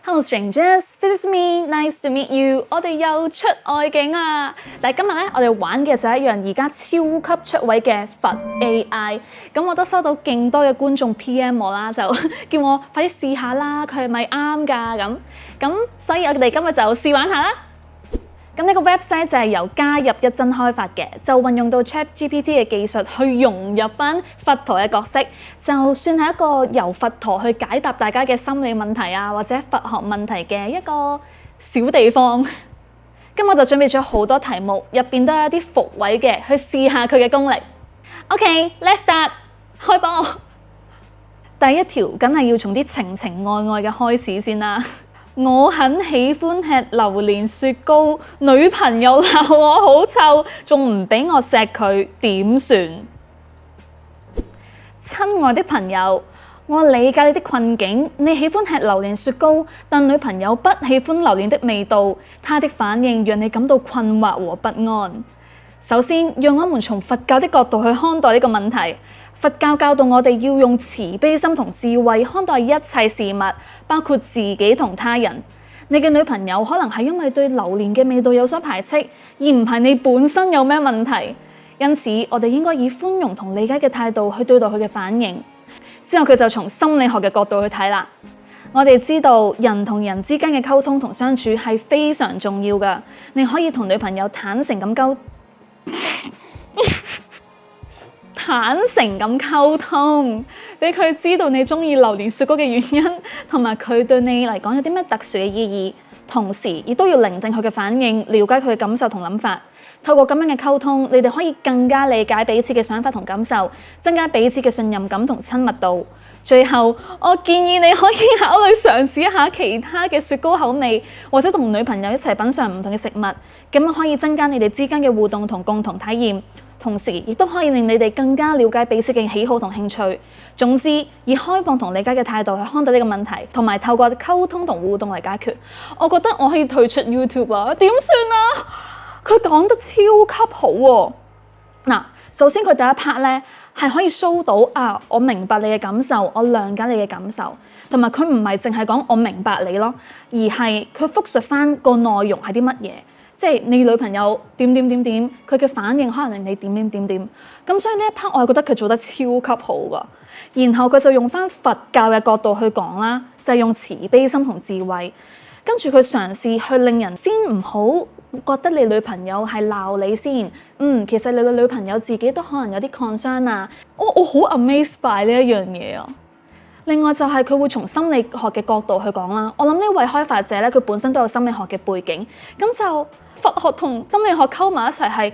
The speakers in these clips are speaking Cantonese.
Hello strangers, this is me. Nice to meet you.我哋又出外景啦！但係今日咧，我哋玩嘅就係一樣而家超級出位嘅佛 AI。咁我都收到勁多嘅觀眾 PM 我啦，就叫我快啲試下啦，佢係咪啱㗎咁？所以我哋今日就試玩下啦。咁呢個 website 就係由加入一真開發嘅，就運用到 ChatGPT 嘅技術去融入翻佛陀嘅角色，就算係一個由佛陀去解答大家嘅心理問題啊，或者佛學問題嘅一個小地方。咁我就準備咗好多題目，入邊都有一啲伏位嘅，去試下佢嘅功力。OK，let's start， 開波。第一條梗係要從啲情情愛愛嘅開始先啦。我很喜歡吃榴蓮雪糕，女朋友鬧我好臭，仲唔俾我錫佢，點算？親愛的朋友，我理解你的困境。你喜歡吃榴蓮雪糕，但女朋友不喜歡榴蓮的味道，她的反應讓你感到困惑和不安。首先，讓我們從佛教的角度去看待呢個問題。佛教教導我哋要用慈悲心同智慧看待一切事物，包括自己同他人。你嘅女朋友可能係因為對榴蓮嘅味道有所排斥，而唔係你本身有咩問題。因此，我哋應該以寬容同理解嘅態度去對待佢嘅反應。之後佢就從心理學嘅角度去睇啦。我哋知道人同人之間嘅溝通同相處係非常重要㗎。你可以同女朋友坦誠咁溝通，俾佢知道你中意榴蓮雪糕嘅原因，同埋佢對你嚟講有啲咩特殊嘅意義。同時，亦都要聆聽佢嘅反應，了解佢嘅感受同諗法。透過咁樣嘅溝通，你哋可以更加理解彼此嘅想法同感受，增加彼此嘅信任感同親密度。最後，我建議你可以考慮嘗試一下其他嘅雪糕口味，或者同女朋友一齊品嚐唔同嘅食物，咁樣可以增加你哋之間嘅互動同共同體驗。同時，亦都可以令你哋更加了解彼此嘅喜好同興趣。總之，以開放同理解嘅態度去看待呢個問題，同埋透過溝通同互動嚟解決。我覺得我可以退出 YouTube 啊！點算啊？佢講得超級好喎。嗱，首先佢第一 part 咧係可以 show 到啊，我明白你嘅感受，我諒解你嘅感受，同埋佢唔係淨係講我明白你咯，而係佢複述翻個內容係啲乜嘢。即係你女朋友點，佢嘅反應可能令你點。咁所以呢一 part 我係覺得佢做得超級好噶。然後佢就用翻佛教嘅角度去講啦，就係用慈悲心同智慧。跟住佢嘗試去令人先唔好覺得你女朋友係鬧你先。其實你嘅女朋友自己都可能有啲 concern 啊。我好 amazed by 呢一樣嘢啊。另外就係佢會從心理學嘅角度去講啦。我諗呢位開發者咧，佢本身都有心理學嘅背景，咁就佛學同心理學溝埋一齊係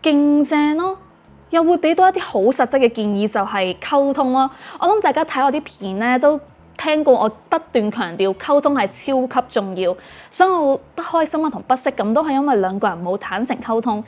勁正咯。又會俾到一啲好實質嘅建議，就係溝通咯。我諗大家睇我啲片咧都聽過我不斷強調溝通係超級重要，所以我不開心啊同不適咁都係因為兩個人冇坦誠溝通。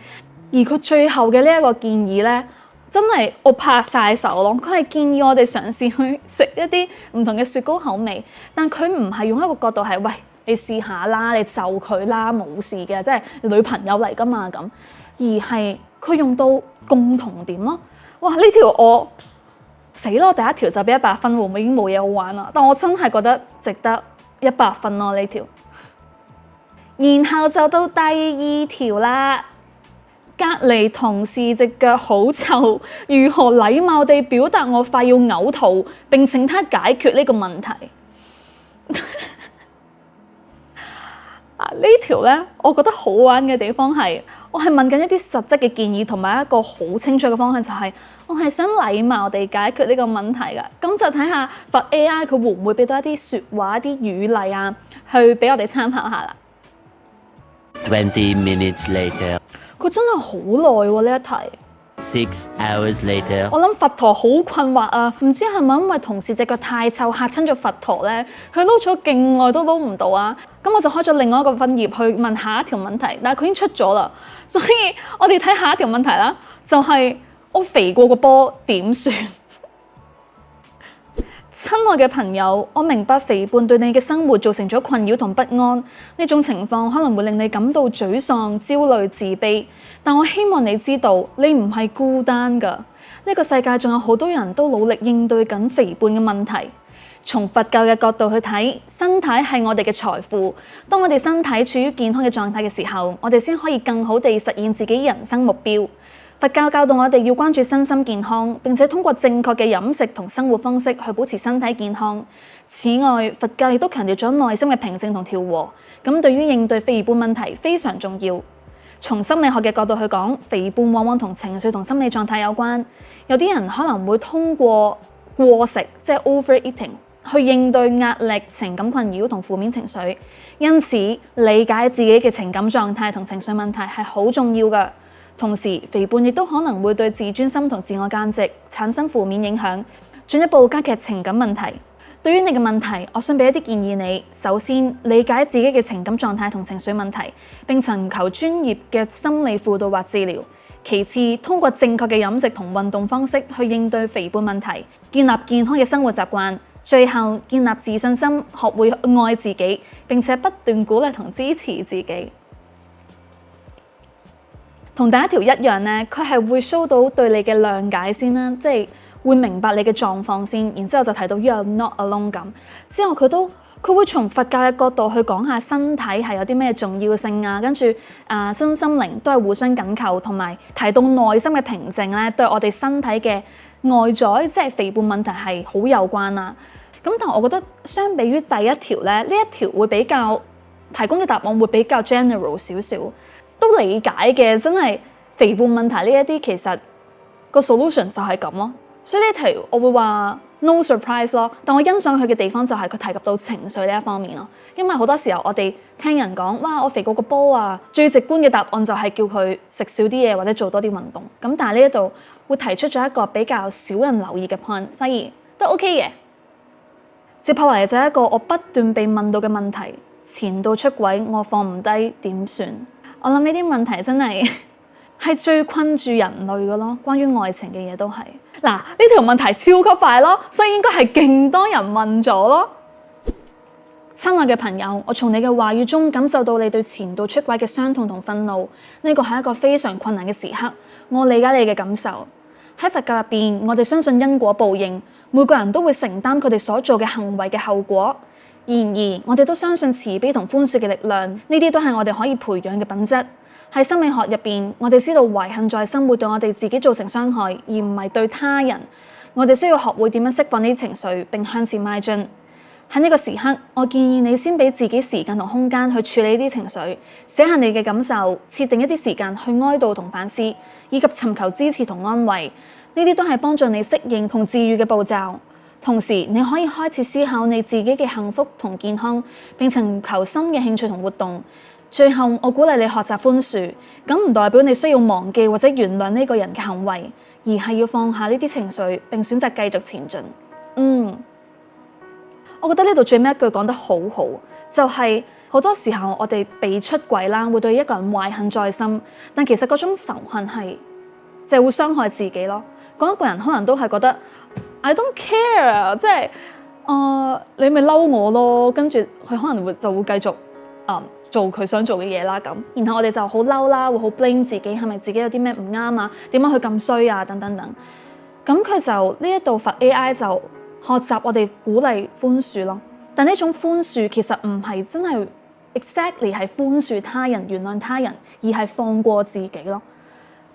而佢最後嘅呢一個建議咧，真係我拍晒手咯！佢係建議我哋嘗試去食一啲唔同嘅雪糕口味，但佢唔係用一個角度係喂，你試下啦，你就佢啦，冇事嘅，即係女朋友嚟㗎嘛咁，而係佢用到共同點咯。哇！呢條我死咯，第一條就俾100分喎，我已經冇嘢好玩啦。但我真係覺得值得100分咯呢條。然後就到第二條啦。隔離同事隻腳好臭，如何禮貌地表達我快要嘔吐，並請他解決呢個問題？呢條咧，我覺得好玩嘅地方係，我係問緊一啲實質嘅建議，同埋一個好清楚嘅方向，就係我係想禮貌地解決呢個問題㗎。咁就睇下佛 AI 佢會唔會俾到一啲説話、一啲語例啊，去俾我哋參考下啦。20 minutes later。佢真係好耐喎呢一題。6 hours later。我諗佛陀好困惑啊，唔知係咪因為同事隻腳太臭嚇親咗佛陀咧？佢撈咗勁耐都撈唔到啊！咁我就開咗另外一個分頁去問下一條問題，但係佢已經出咗啦，所以我哋睇下一條問題啦，就係我肥過個波點算？親愛嘅朋友，我明白肥胖對你嘅生活造成咗困擾同不安，呢種情況可能會令你感到沮喪、焦慮、自卑。但我希望你知道，你唔係孤單㗎。呢個世界仲有好多人都努力應對緊肥胖嘅問題。從佛教嘅角度去睇，身體係我哋嘅財富。當我哋身體處於健康嘅狀態嘅時候，我哋先可以更好地實現自己人生目標。佛教教導我哋要關注身心健康，並且通過正確嘅飲食同生活方式去保持身體健康。此外，佛教亦都強調咗內心嘅平靜同調和，咁對於應對肥胖問題非常重要。從心理學嘅角度去講，肥胖往往同情緒同心理狀態有關。有啲人可能會通過過食，即係 overeating，去應對壓力、情感困擾同負面情緒。因此，理解自己嘅情感狀態同情緒問題係好重要㗎。同時，肥胖亦都可能會對自尊心同自我價值產生負面影響，進一步加劇情感問題。對於你嘅問題，我想俾一啲建議你。首先，理解自己嘅情感狀態同情緒問題，並尋求專業嘅心理輔導或治療。其次，通過正確嘅飲食同運動方式去應對肥胖問題，建立健康嘅生活習慣。最後，建立自信心，學會愛自己，並且不斷鼓勵同支持自己。同第一條一樣呢，佢係會 show 到對你嘅諒解先啦，即係會明白你嘅狀況先，然之後就提到 You are not alone 咁。之後佢會從佛教嘅角度去講下身體係有啲咩重要性啊，跟住身心靈都係互相緊扣，同埋提到內心嘅平靜咧，對我哋身體嘅外在即係肥胖問題係好有關啦。咁但係我覺得相比於第一條咧，呢一條會比較提供嘅答案會比較 general 少少。都理解嘅，真係肥胖問題呢一啲其實個 solution 就係咁咯。所以呢條我會話 no surprise 咯。但我欣賞佢嘅地方就係佢提及到情緒呢一方面咯。因為好多時候我哋聽人講哇我肥過個波啊，最直觀嘅答案就係叫佢食少啲嘢或者做多啲運動。咁但係呢一度會提出咗一個比較少人留意嘅 point， 所以都 OK 嘅。接下嚟就係一個我不斷被問到嘅問題：前度出軌我放唔低點算？我諗呢啲問題真係最困住人類嘅咯，關於愛情嘅嘢都係。嗱，呢條問題超級快咯，所以應該係勁多人問咗咯。親愛嘅朋友，我從你嘅話語中感受到你對前度出軌嘅傷痛同憤怒，呢個係一個非常困難嘅時刻。我理解你嘅感受。喺佛教入邊，我哋相信因果報應，每個人都會承擔佢哋所做嘅行為嘅後果。然而，我哋都相信慈悲同寬恕嘅力量，呢啲都係我哋可以培養嘅品質。喺心理學入邊，我哋知道懷恨在心會對我哋自己造成傷害，而唔係對他人。我哋需要學會點樣釋放呢啲情緒，並向前邁進。喺呢個時刻，我建議你先俾自己時間同空間去處理呢啲情緒，寫下你嘅感受，設定一啲時間去哀悼同反思，以及尋求支持同安慰。呢啲都係幫助你適應同治癒嘅步驟。同時，你可以開始思考你自己嘅幸福同健康，並尋求新嘅興趣同活動。最後，我鼓勵你學習寬恕，咁唔代表你需要忘記或者原諒呢個人嘅行為，而係要放下呢啲情緒，並選擇繼續前進。我覺得呢度最尾一句講得好好，就係好多時候我哋被出軌啦，會對一個人懷恨在心，但其實嗰種仇恨係就係會傷害自己咯。嗰一個人可能都係覺得 I don't care， 即係你咪嬲我咯，跟住佢可能就會繼續做佢想做嘅嘢啦咁。然後我哋就好嬲啦，會好 blame 自己，係咪自己有啲咩唔啱啊？點解佢咁衰啊？等等等。咁佢就呢一度佛 AI 就學習我哋鼓勵寬恕咯。但呢種寬恕其實唔係真係 exactly 係寬恕他人、原諒他人，而係放過自己咯。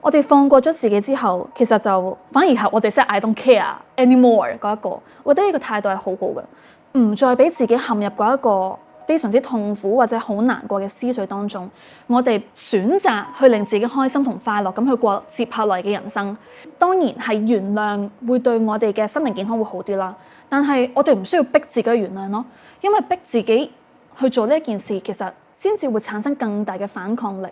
我哋放過咗自己之後，其實就反而係我哋 say I don't care anymore 嗰一個。我覺得呢個態度係好好嘅，唔再俾自己陷入嗰一個非常之痛苦或者好難過嘅思緒當中。我哋選擇去令自己開心同快樂咁去過接下來嘅人生。當然係原諒會對我哋嘅心靈健康會好啲啦。但係我哋唔需要逼自己原諒咯，因為逼自己去做呢一件事，其實先至會產生更大嘅反抗力，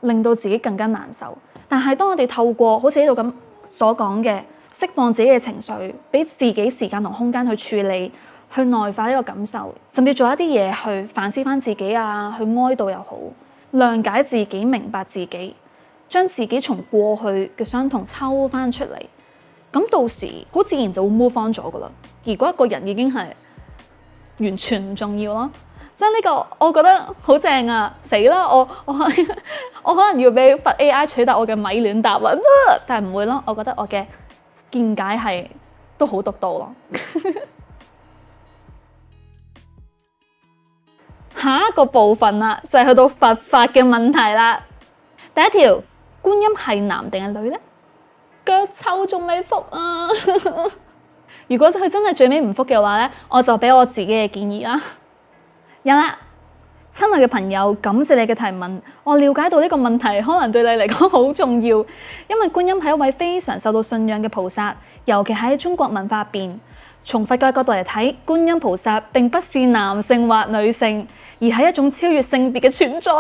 令到自己更加難受。但係當我哋透過好似呢度咁所講嘅釋放自己嘅情緒，俾自己時間同空間去處理、去內化呢個感受，甚至做一啲嘢去反思翻自己啊，去哀悼又好，諒解自己、明白自己，將自己從過去嘅傷痛抽翻出嚟，咁到時好自然就會 move on 咗噶啦。而嗰一個人已經係完全唔重要咯。即係呢個，我覺得好正啊！死啦，我可能要俾佛 AI 取代我嘅米戀答案，但係唔會咯。我覺得我嘅見解係都好獨到咯。下一個部分啦，就係去到佛法嘅問題啦。第一條，觀音係男定係女呢？腳臭仲未復啊！如果佢真係最尾唔復嘅話咧，我就俾我自己嘅建議啦。有啦，親愛嘅朋友，感謝你嘅提問。我了解到呢個問題可能對你嚟講好重要，因為觀音係一位非常受到信仰嘅菩薩，尤其喺中國文化入邊。從佛教角度嚟睇，觀音菩薩並不是男性或女性，而係一種超越性別嘅存在。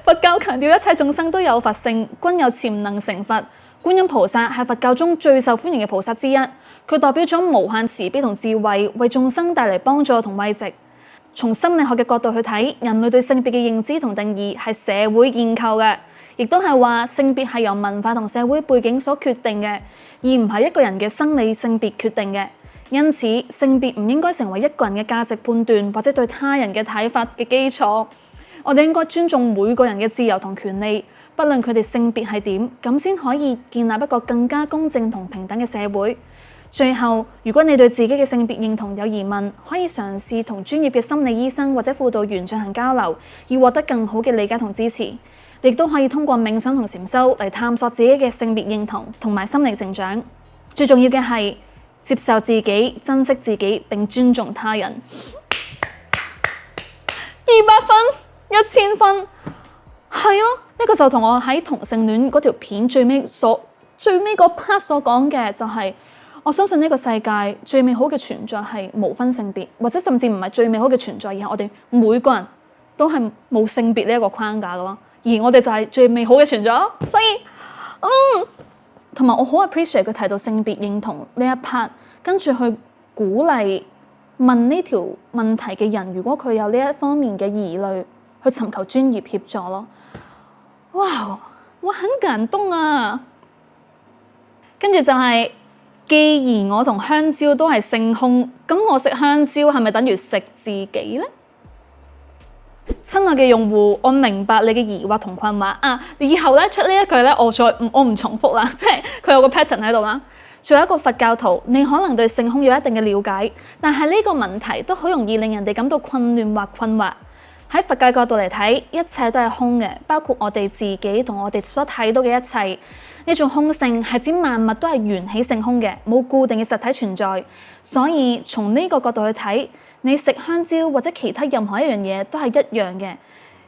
佛教強調一切眾生都有佛性，均有潛能成佛。觀音菩薩係佛教中最受歡迎嘅菩薩之一，佢代表咗無限慈悲同智慧，為眾生帶嚟幫助同慰藉。從心理學嘅角度去睇，人類對性別嘅認知同定義係社會建構嘅，亦都係話性別係由文化同社會背景所決定嘅，而唔係一個人嘅生理性別決定嘅。因此，性別唔應該成為一個人嘅價值判斷或者對他人嘅睇法嘅基礎。我哋應該尊重每個人嘅自由同權利，不論佢哋性別係點，咁先可以建立一個更加公正同平等嘅社會。最後，如果你對自己嘅性別認同有疑問，可以嘗試同專業嘅心理醫生或者輔導員進行交流，以獲得更好嘅理解同支持。亦都可以通過冥想同禪修嚟探索自己嘅性別認同同埋心理成長。最重要嘅係接受自己、珍惜自己並尊重他人。200分、1000分，係咯，呢個就同我喺同性戀嗰條片最尾嗰 part 所講嘅就係。我相信呢個世界最美好嘅存在係無分性別，或者甚至唔係最美好嘅存在，而係我哋每個人都係冇性別呢一個框架嘅咯。而我哋就係最美好嘅存在，所以同埋我好 appreciate 佢提到性別認同呢一 part， 跟住去鼓勵問呢條問題嘅人，如果佢有呢一方面嘅疑慮，去尋求專業協助咯。哇，我很感動啊！跟住就係。既然我同香蕉都係性空，咁我食香蕉係咪等於食自己呢？親愛嘅用戶，我明白你嘅疑惑同困惑啊！以後咧出呢一句咧，我唔重複啦，即係佢有個 pattern 喺度啦。作為一個佛教徒，你可能對性空有一定嘅了解，但係呢個問題都好容易令人哋感到混亂或困惑。喺佛教角度嚟睇，一切都係空嘅，包括我哋自己同我哋所睇到嘅一切。呢種空性係指萬物都係緣起性空嘅，冇固定嘅實體存在。所以從呢個角度去睇，你食香蕉或者其他任何一樣嘢都係一樣嘅，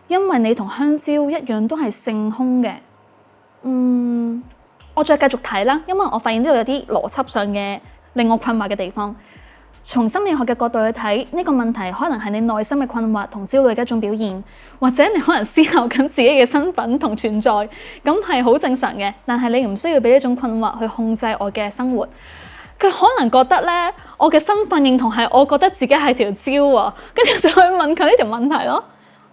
因為你同香蕉一樣都係性空嘅。我再繼續睇啦，因為我發現呢度有啲邏輯上嘅令我困惑嘅地方。從心理學嘅角度去睇，呢個問題可能係你內心嘅困惑同焦慮嘅一種表現，或者你可能思考緊自己嘅身份同存在，咁係好正常嘅。但係你唔需要俾呢種困惑去控制我嘅生活。佢可能覺得咧，我嘅身份認同係我覺得自己係條蕉啊，跟住就去問佢呢條問題咯。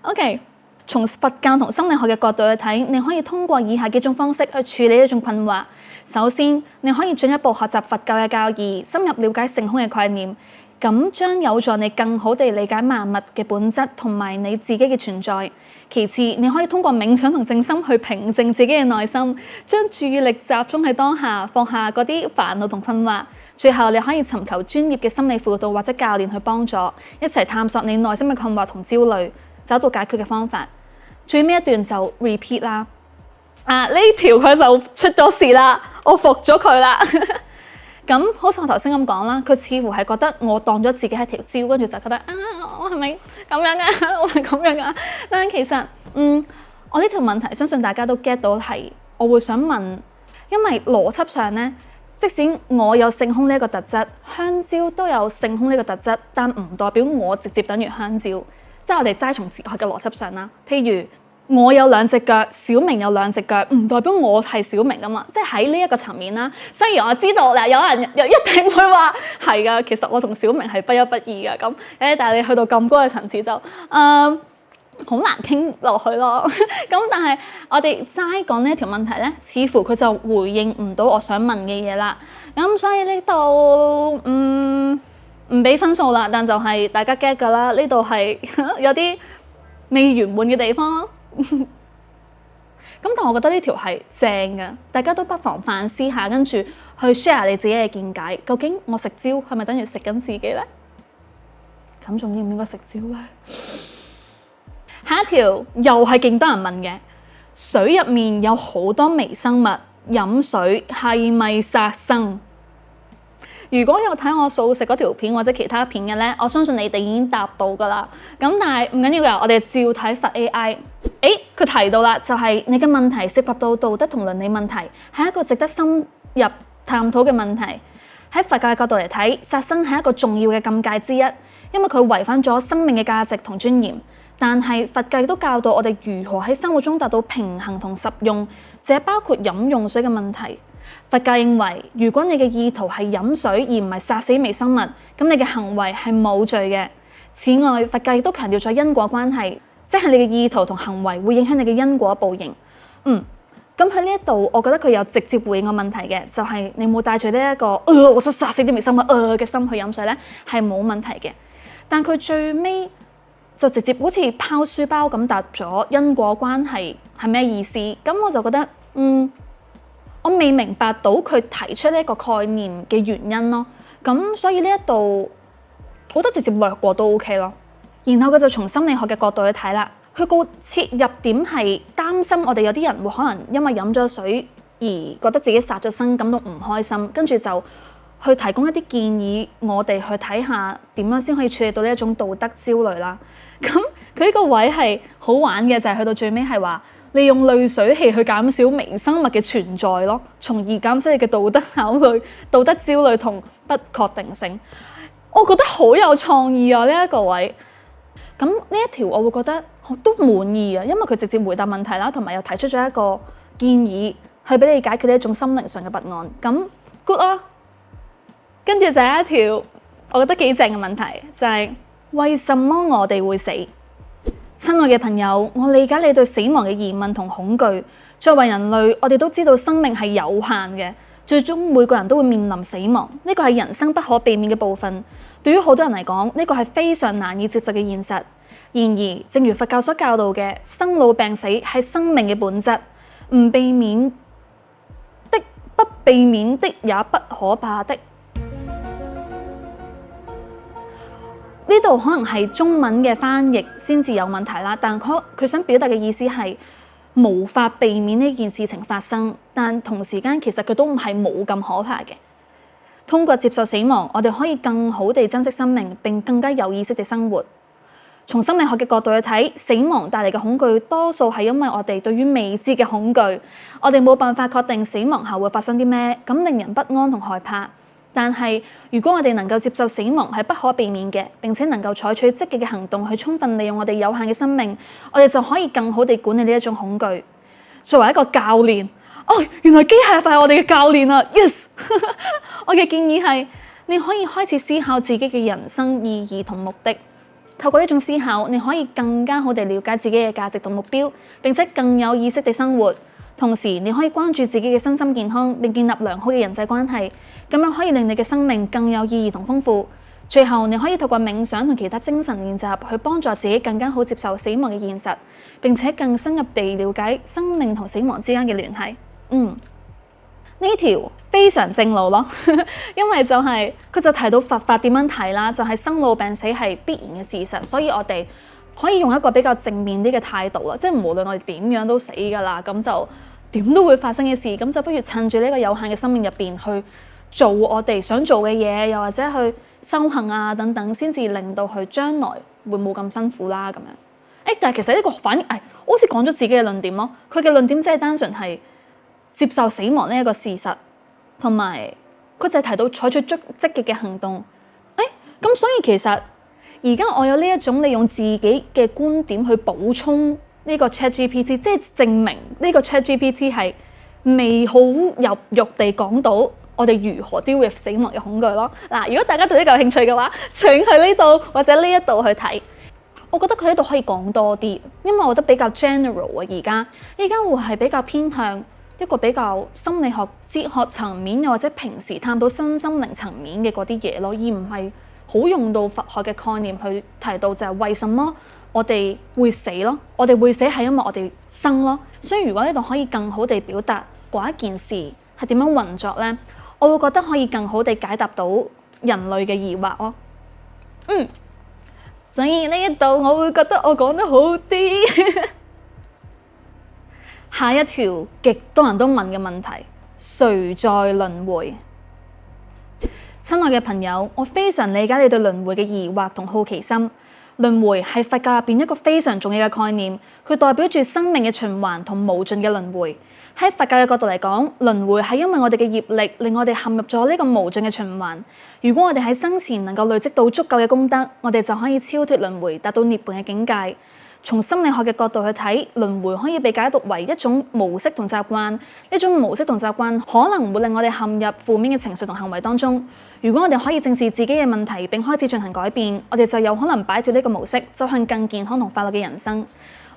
OK，從佛教同心理學嘅角度去睇，你可以通過以下幾種方式去處理呢種困惑。首先，你可以進一步學習佛教嘅教義，深入了解性空嘅概念，咁將有助你更好地理解萬物嘅本質同埋你自己嘅存在。其次，你可以通過冥想同靜心去平靜自己嘅內心，將注意力集中喺當下，放下嗰啲煩惱同困惑。最後，你可以尋求專業嘅心理輔導或者教練去幫助，一齊探索你內心嘅困惑同焦慮，找到解決嘅方法。最尾一段就 repeat 啦。呢條佢就出咗事啦，我服咗佢啦。咁好似我頭先咁講啦，佢似乎係覺得我當咗自己係條蕉，跟住就覺得我係咪咁樣啊？我係咁樣啊？但係其實我呢條問題相信大家都 get 到係，我會想問，因為邏輯上咧，即使我有性空呢一個特質，香蕉都有性空呢個特質，但唔代表我直接等於香蕉。即係我哋齋從哲學嘅邏輯上啦，譬如。我有兩隻腳，小明有兩隻腳，唔代表我係小明㗎嘛。即係喺呢一個層面啦。雖然我知道嗱，有人又一定會話係㗎，其實我同小明係不一不二㗎。咁但係你去到咁高嘅層次就好難傾落去咯。咁但係我哋齋講呢一條問題咧，似乎佢就回應唔到我想問嘅嘢啦。咁所以呢度唔俾分數啦，但就係大家 get 㗎啦。呢度係有啲未圓滿嘅地方咯。咁但我覺得呢條係正嘅，大家都不妨反思下，跟住去 share 你自己嘅見解。究竟我食蕉係咪等於食緊自己呢？咁仲應唔應該食蕉咧？下一條又係勁多人問嘅，水入面有好多微生物，飲水係咪殺生？如果有睇我素食嗰條片或者其他片嘅咧，我相信你哋已經答到㗎啦。咁但係唔緊要㗎，我哋照睇佛 AI。佢提到啦，就係你嘅問題涉及到道德同倫理問題，係一個值得深入探討嘅問題。喺佛教嘅角度嚟睇，殺生係一個重要嘅禁戒之一，因為佢違反咗生命嘅價值同尊嚴。但係佛教亦都教導我哋如何喺生活中達到平衡同實用，這包括飲用水嘅問題。佛教認為，如果你嘅意圖係飲水而唔係殺死微生物，咁你嘅行為係冇罪嘅。此外，佛教亦都強調咗因果關係，即係你嘅意圖同行為會影響你嘅因果報應。咁喺呢一度，我覺得佢有直接回應個問題嘅，就係你冇帶住呢一個我想殺死啲微生物嘅心去飲水咧，係冇問題嘅。但佢最尾就直接好似拋書包咁答咗因果關係係咩意思？咁我就覺得我未明白到佢提出呢一個概念嘅原因咯。咁所以呢一度我覺得直接略過都 OK 咯。然後佢就從心理學嘅角度去睇啦。佢個切入點係擔心我哋有啲人會可能因為飲咗水而覺得自己殺咗生，感到唔開心，跟住就去提供一啲建議，我哋去睇下點樣先可以處理到呢一種道德焦慮啦。咁佢呢個位係好玩嘅，就係去到最尾係話利用濾水器去減少微生物嘅存在咯，從而減少你嘅道德考慮、道德焦慮同不確定性。我覺得好有創意啊！呢一個位。咁呢一條我會覺得都滿意啊，因為佢直接回答問題啦，同埋又提出咗一個建議去俾你解決呢一種心靈上嘅不安。咁 good 啦。跟住就係一條我覺得幾正嘅問題，就係為什麼我哋會死？親愛嘅朋友，我理解你對死亡嘅疑問同恐懼。作為人類，我哋都知道生命係有限嘅，最終每個人都會面臨死亡，呢個係人生不可避免嘅部分。對於好多人嚟講，呢個係非常難以接受嘅現實。然而，正如佛教所教導嘅，生老病死係生命嘅本質，唔避免的、不避免的也不可怕的。呢度可能係中文嘅翻譯先至有問題啦，但佢想表達嘅意思係無法避免呢件事情發生，但同時間其實佢都唔係冇咁可怕嘅。通過接受死亡，我哋可以更好地珍惜生命，並更加有意識地生活。從心理學嘅角度去睇，死亡帶嚟嘅恐懼多數係因為我哋對於未知嘅恐懼，我哋冇辦法確定死亡後會發生啲咩，咁令人不安同害怕。但係如果我哋能夠接受死亡係不可避免嘅，並且能夠採取積極嘅行動去充分利用我哋有限嘅生命，我哋就可以更好地管理呢一種恐懼。作為一個教練，原來機械化係我哋嘅教練啊 ！Yes， 我嘅建議係你可以開始思考自己嘅人生意義同目的。透過呢種思考，你可以更加好地了解自己嘅價值同目標，並且更有意識地生活。同時，你可以關注自己嘅身心健康，並建立良好嘅人際關係，咁樣可以令你嘅生命更有意義同豐富。最後，你可以透過冥想同其他精神練習，去幫助自己更加好接受死亡嘅現實，並且更深入地了解生命同死亡之間嘅聯繫。呢條非常正路咯，因為佢就提到佛法點樣睇啦，就係生老病死係必然嘅事實，所以我哋可以用一個比較正面啲嘅態度啦，即係無論我哋點樣都死㗎啦，咁就點都會發生嘅事，咁就不如趁住呢個有限嘅生命入邊去做我哋想做嘅嘢，又或者去修行啊等等，先至令到佢將來會冇咁辛苦啦咁樣。但係其實呢個反而我好似講咗自己嘅論點咯，佢嘅論點只係單純係接受死亡呢一個事實，同埋佢就係提到採取積極嘅行動。咁所以其實而家我有呢一種利用自己嘅觀點去補充呢個 ChatGPT， 即係證明呢個 ChatGPT 係未好入肉地講到我哋如何 deal with 死亡嘅恐懼咯。嗱，如果大家對呢個有興趣嘅話，請去呢度或者呢一度去睇。我覺得佢呢度可以講多啲，因為我覺得比較 general 啊。而家會係比較偏向一個比較心理學、哲學層面，又或者平時探討身心靈層面嘅嗰啲嘢咯，而唔係好用到佛學嘅概念去提到就係為什麼我哋會死咯？我哋會死係因為我哋生咯。所以如果呢度可以更好地表達嗰一件事係點樣運作咧，我會覺得可以更好地解答到人類嘅疑惑咯。所以呢一度我會覺得我講得好啲。下一條極多人都問嘅問題：誰在輪迴？親愛嘅朋友，我非常理解你對輪迴嘅疑惑同好奇心。輪迴係佛教入邊一個非常重要嘅概念，佢代表住生命嘅循環同無盡嘅輪迴。喺佛教嘅角度嚟講，輪迴係因為我哋嘅業力令我哋陷入咗呢個無盡嘅循環。如果我哋喺生前能夠累積到足夠嘅功德，我哋就可以超脫輪迴，達到涅槃嘅境界。從心理學嘅角度去睇，輪迴可以被解讀為一種模式同習慣。呢種模式同習慣可能會令我哋陷入負面嘅情緒同行為當中。如果我哋可以正視自己嘅問題並開始進行改變，我哋就有可能擺脫呢個模式，走向更健康同快樂嘅人生。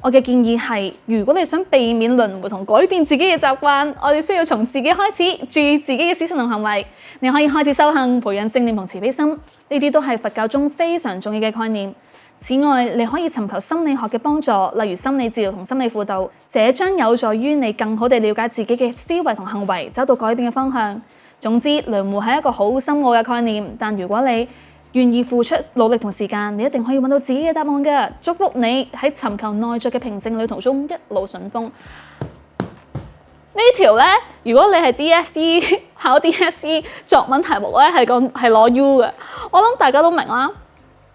我嘅建議係，如果你想避免輪迴同改變自己嘅習慣，我哋需要從自己開始，注意自己嘅思想同行為。你可以開始修行，培養正念同慈悲心，呢啲都係佛教中非常重要嘅概念。此外，你可以尋求心理學嘅幫助，例如心理治療同心理輔導，這將有助於你更好地了解自己嘅思維同行為，走到改變嘅方向。總之，輪迴係一個好深奧嘅概念，但如果你願意付出努力同時間，你一定可以揾到自己嘅答案㗎。祝福你喺尋求內在嘅平靜旅途中一路順風。呢條呢，如果你係 DSE 考 DSE 作文題目呢，係攞 U 嘅，我諗大家都明啦。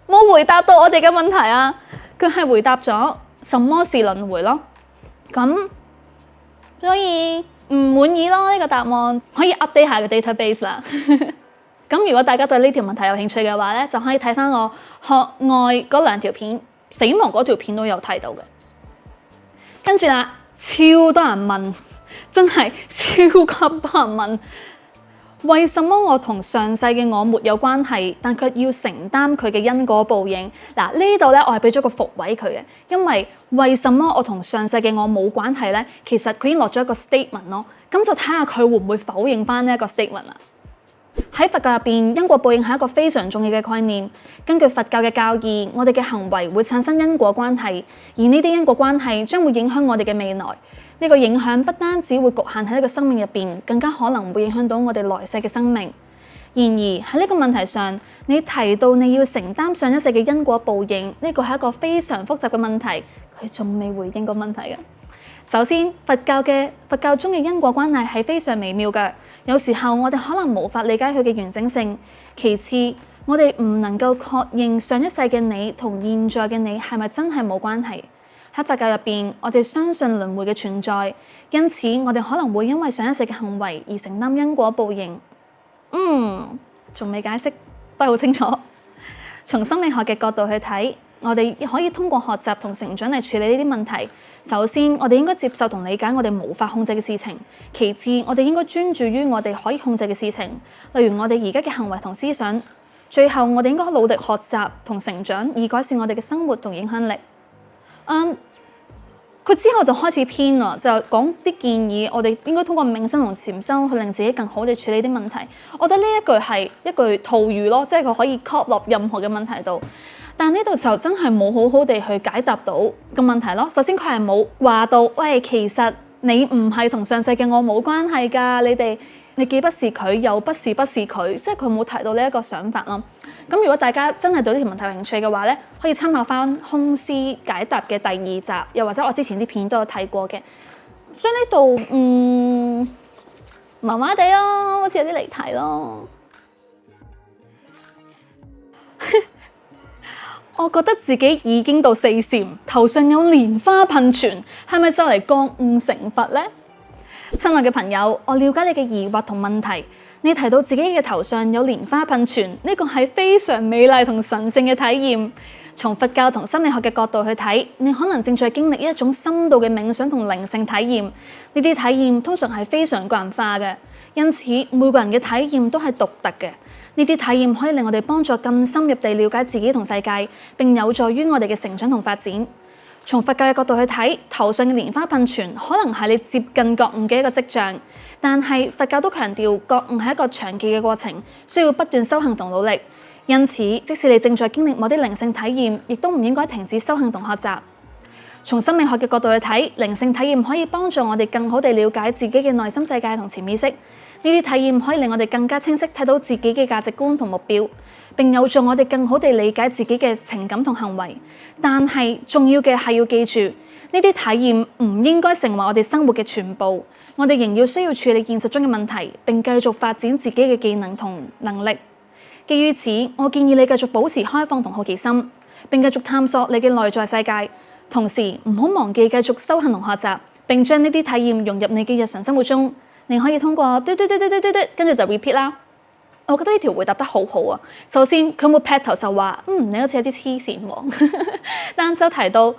冇回答到我哋嘅問題啊！佢係回答咗什麼是輪迴咯。咁所以唔滿意咯，呢個答案可以 update 下個 database 啦。咁如果大家對呢條問題有興趣嘅話咧，就可以睇翻我學愛嗰兩條片，死亡嗰條片都有睇到嘅。跟住啦，超多人問，真係超級多人問。為什麼我同上世嘅我沒有關係，但卻要承擔佢嘅因果報應？嗱，呢度咧我係俾咗個伏位佢嘅，因為什麼我同上世嘅我冇關係咧？其實佢已經落咗一個 statement 咯，咁就睇下佢會唔會否認翻呢一個 statement 啦。喺佛教入邊，因果報應係一個非常重要嘅概念。根據佛教嘅教義，我哋嘅行為會產生因果關係，而呢啲因果關係將會影響我哋嘅未來。呢個影響不單止會局限喺呢個生命入邊，更加可能會影響到我哋來世嘅生命。然而喺呢個問題上，你提到你要承擔上一世嘅因果報應，呢個係一個非常複雜嘅問題，佢仲未回應過問題嘅。首先，佛教中嘅因果關係係非常微妙嘅，有時候我哋可能無法理解佢嘅完整性。其次，我哋唔能夠確認上一世嘅你同現在嘅你係咪真係冇關係。喺佛教入邊，我哋相信輪迴嘅存在，因此我哋可能會因為上一世嘅行為而承擔因果報應。仲未解釋都係好清楚。從心理學嘅角度去睇，我哋可以通過學習同成長嚟處理呢啲問題。首先，我哋應該接受同理解我哋無法控制嘅事情；其次，我哋應該專注於我哋可以控制嘅事情，例如我哋而家嘅行為同思想。最後，我哋應該努力學習同成長，以改善我哋嘅生活同影響力。佢之後就開始編啦，就講啲建議，我哋應該通過冥想同禪修去令自己更好地處理啲問題。我覺得呢一句係一句套語咯，即係佢可以 cover 落任何嘅問題度。但呢度就真係冇好好地去解答到個問題咯。首先佢係冇話到，喂，其實你唔係同上世嘅我冇關係㗎，你既不是佢，又不是佢，即係佢冇提到呢一個想法咯。咁如果大家真係對呢條問題有興趣嘅話咧，可以參考翻空師解答嘅第2集，又或者我之前啲片都有睇過嘅。所以呢度麻麻地咯，好似有啲離題咯。我覺得自己已經到4禪，頭上有蓮花噴泉，係咪就嚟覺悟成佛呢？親愛嘅朋友，我了解你嘅疑惑同問題。你提到自己嘅頭上有蓮花噴泉，呢個係非常美麗同神聖嘅體驗。從佛教同心理學嘅角度去睇，你可能正在經歷一種深度嘅冥想同靈性體驗。呢啲體驗通常係非常個人化嘅，因此每個人嘅體驗都係獨特嘅。呢啲體驗可以令我哋幫助更深入地了解自己同世界，並有助於我哋嘅成長同發展。從佛教嘅角度去睇，頭上嘅蓮花噴泉可能係你接近覺悟嘅一個跡象，但係佛教都強調覺悟係一個長期嘅過程，需要不斷修行同努力。因此，即使你正在經歷某啲靈性體驗，亦都唔應該停止修行同學習。從心理學嘅角度去睇，靈性體驗可以幫助我哋更好地了解自己嘅內心世界同潛意識。呢啲體驗可以令我哋更加清晰睇到自己嘅價值觀同目標，並有助我哋更好地理解自己嘅情感同行為。但係重要嘅係要記住，呢啲體驗唔應該成為我哋生活嘅全部。我哋仍要需要處理現實中嘅問題，並繼續發展自己嘅技能同能力。基於此，我建議你繼續保持開放同好奇心，並繼續探索你嘅內在世界。同時唔好忘記繼續修行同學習，並將呢啲體驗融入你嘅日常生活中。你可以通過嘟，跟住就 repeat 啦。我覺得呢條回答得好好啊。首先佢冇劈頭就話你好似有啲黐線喎，但就提到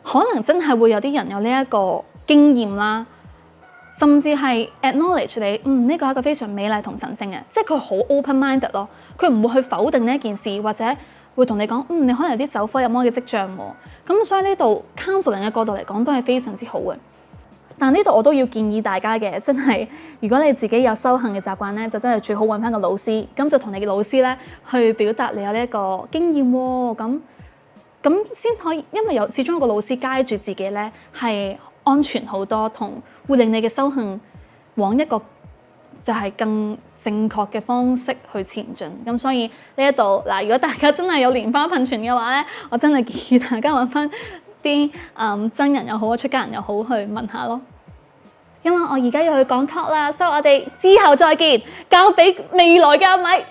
可能真係會有啲人有呢一個經驗啦，甚至係 acknowledge 你呢個係一個非常美麗同神聖嘅，即係佢好 open-minded 咯。佢唔會去否定呢一件事，或者會同你講你可能有啲走火入魔嘅跡象喎。咁所以呢度 counseling 嘅角度嚟講都係非常之好嘅。但呢度我都要建議大家嘅，真係如果你自己有修行嘅習慣咧，就真係最好揾翻個老師，咁就同你嘅老師咧去表達你有呢一個經驗喎，咁先可以，因為始終有個老師街住自己咧係安全好多，同會令你嘅修行往一個就係更正確嘅方式去前進。咁所以呢一度嗱，如果大家真係有蓮花噴泉嘅話咧，我真係建議大家揾翻啲真人又好，出家人又好去問下咯。因為我而家要去講 talk 啦，所以我哋之後再見，交俾未來嘅阿米。